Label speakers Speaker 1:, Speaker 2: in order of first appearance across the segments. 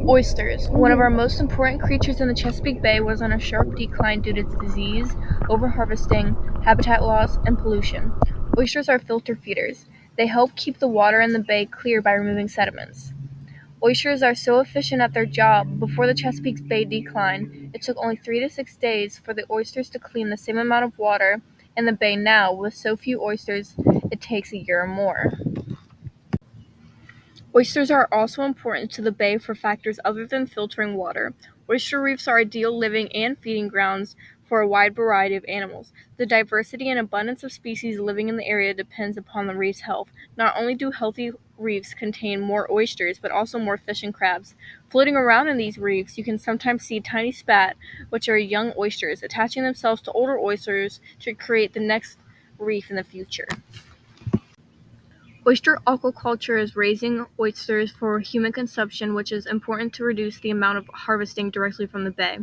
Speaker 1: Oysters, one of our most important creatures in the Chesapeake Bay, was on a sharp decline due to disease, overharvesting, habitat loss, and pollution. Oysters are filter feeders. They help keep the water in the bay clear by removing sediments. Oysters are so efficient at their job, before the Chesapeake Bay decline, it took only 3 to 6 days for the oysters to clean the same amount of water in the bay. Now, with so few oysters, it takes a year or more. Oysters are also important to the bay for factors other than filtering water. Oyster reefs are ideal living and feeding grounds for a wide variety of animals. The diversity and abundance of species living in the area depends upon the reef's health. Not only do healthy reefs contain more oysters, but also more fish and crabs. Floating around in these reefs, you can sometimes see tiny spat, which are young oysters, attaching themselves to older oysters to create the next reef in the future. Oyster aquaculture is raising oysters for human consumption, which is important to reduce the amount of harvesting directly from the bay.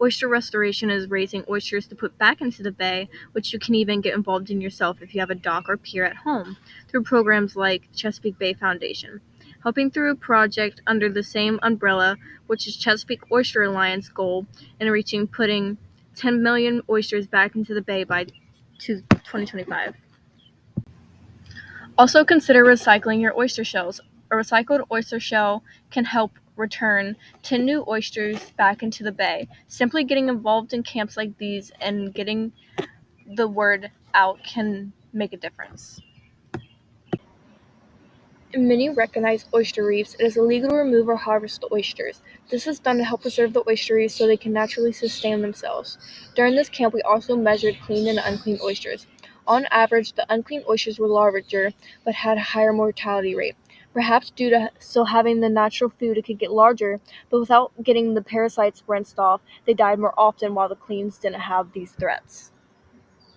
Speaker 1: Oyster restoration is raising oysters to put back into the bay, which you can even get involved in yourself if you have a dock or pier at home, through programs like Chesapeake Bay Foundation. Helping through a project under the same umbrella, which is Chesapeake Oyster Alliance goal in reaching putting 10 million oysters back into the bay by 2025. Also consider recycling your oyster shells. A recycled oyster shell can help return 10 new oysters back into the bay. Simply getting involved in camps like these and getting the word out can make a difference. In many recognized oyster reefs, it is illegal to remove or harvest the oysters. This is done to help preserve the oyster reefs so they can naturally sustain themselves. During this camp, we also measured clean and unclean oysters. On average, the unclean oysters were larger but had a higher mortality rate. Perhaps due to still having the natural food, it could get larger, but without getting the parasites rinsed off, they died more often, while the cleans didn't have these threats.